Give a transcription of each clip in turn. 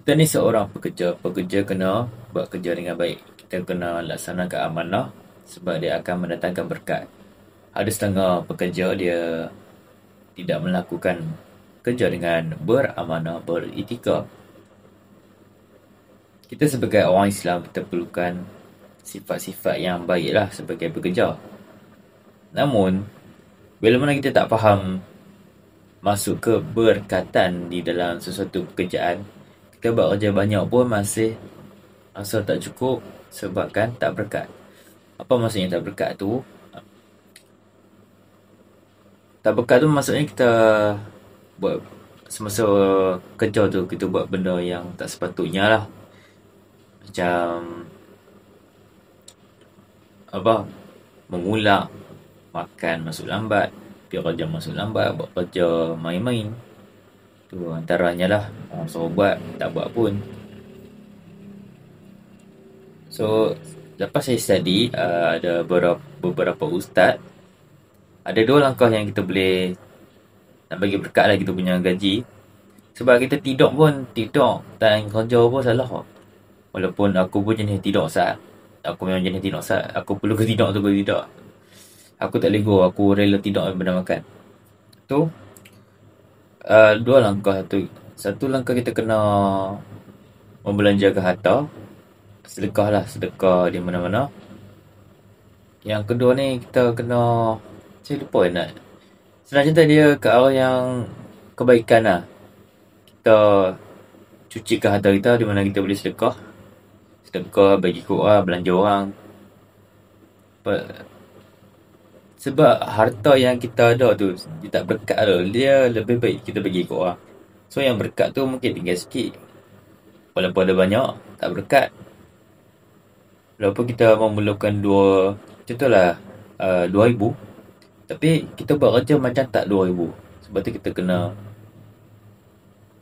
Kita ni seorang pekerja. Pekerja kena buat kerja dengan baik. Kita kena laksanakan amanah sebab dia akan mendatangkan berkat. Ada setengah pekerja dia tidak melakukan kerja dengan beramanah, beretika. Kita sebagai orang Islam, kita perlukan sifat-sifat yang baiklah sebagai pekerja. Namun, bila mana kita tak faham masuk ke berkatan di dalam sesuatu pekerjaan, kita buat kerja banyak pun masih rasa tak cukup sebabkan tak berkat. Apa maksudnya tak berkat tu? Tak berkat tu maksudnya kita buat semasa kerja tu kita buat benda yang tak sepatutnya lah. Macam mengulak, makan masuk lambat, pergi kerja masuk lambat, buat kerja main-main. Tu antaranya lah. Orang suruh buat, tak buat pun. So, lepas saya study, ada beberapa ustaz. Ada 2 langkah yang kita boleh nak bagi berkat lah kita punya gaji. Sebab kita tidur time kerja pun salah. Walaupun aku pun jenis tidur sat. Aku memang jenis tidur sat. Aku perlu ke tidur tu ke tidak. Aku tak lego, aku rela tidur daripada makan. Tu 2 langkah tu. Satu langkah kita kena membelanjakan harta. Sedekah di mana-mana. Yang kedua ni kita kena, saya lupa nak. Senang cerita dia ke arah yang kebaikan lah. Kita cucikan harta kita di mana kita boleh sedekah. Sedekah, bagi Quran, belanja orang. Sebab harta yang kita ada tu, dia tak berkat tu. Dia lebih baik kita bagi ke orang. So yang berkat tu mungkin tinggal sikit. Walaupun ada banyak, tak berkat. Walaupun kita memerlukan contohlah 2,000. Tapi kita buat kerja macam tak 2,000. Sebab tu kita kena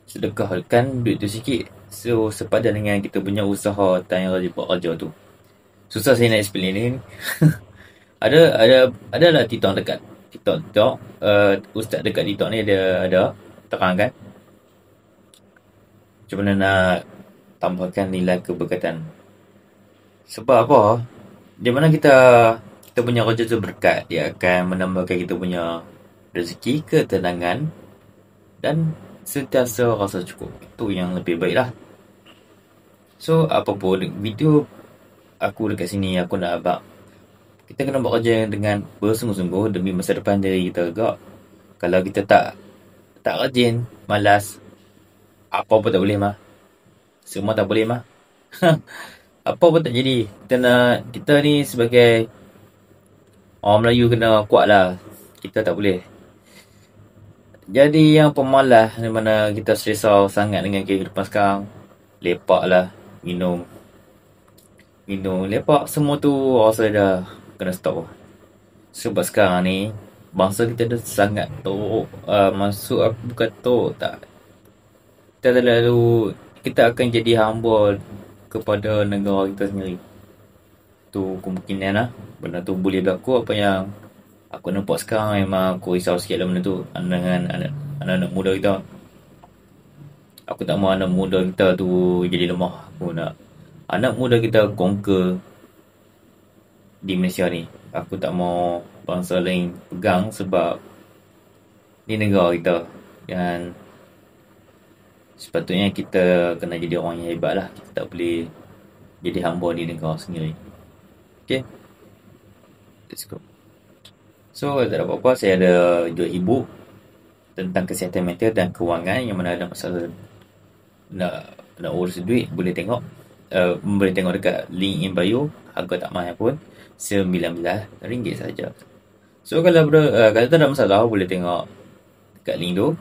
sedekahkan duit tu sikit. So sepadan dengan kita punya usaha time yang buat kerja tu. Susah saya nak explain ni. Adalah TikTok dekat TikTok. Ustaz dekat TikTok ni dia ada terangkan macam mana nak tambahkan nilai keberkatan. Sebab apa? Di mana kita punya kerja tu berkat, dia akan menambahkan kita punya rezeki, ketenangan dan sentiasa rasa cukup. Itu yang lebih baik lah. So apa pun video aku dekat sini, aku nak abang kita kena buat kerja dengan bersungguh-sungguh demi masa depan diri kita juga. Kalau kita tak rajin, malas, apa pun tak boleh mah. Semua tak boleh mah. Apa pun tak jadi. Kita ni sebagai orang Melayu kena kuat lah. Kita tak boleh jadi yang pemalas, di mana kita risau sangat dengan kehidupan sekarang. Lepak lah, minum, lepak, semua tu rasa dah kena stop. Sebab sekarang ni bangsa kita dah sangat teruk. Masuk aku bukan teruk tak. Kita akan jadi hamba kepada negara kita sendiri. Tu kemungkinan lah. Benda tu boleh berlaku. Apa yang aku nampak sekarang memang aku risau sikit lah benda tu. Dengan anak-anak muda kita. Aku tak mahu anak muda kita tu jadi lemah. Aku nak anak muda kita conquer di Malaysia ni. Aku tak mahu bangsa lain pegang sebab ni negara kita. Dan sepatutnya kita kena jadi orang yang hebat lah. Kita tak boleh jadi hamba di negara sendiri. Okay, let's go. So tak ada apa-apa, saya ada jual ebook tentang kesihatan mental dan kewangan. Yang mana ada masalah nak urus duit, boleh tengok dekat link in bio. Harga tak mahal pun, RM19 saja. So kalau tak ada masalah, boleh tengok dekat link tu.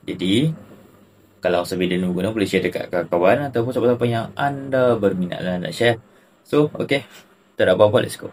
Jadi kalau rasa video ni guna, boleh share dekat kawan-kawan ataupun siapa-siapa yang anda berminat lah nak share. So okay, tak ada apa-apa, let's go.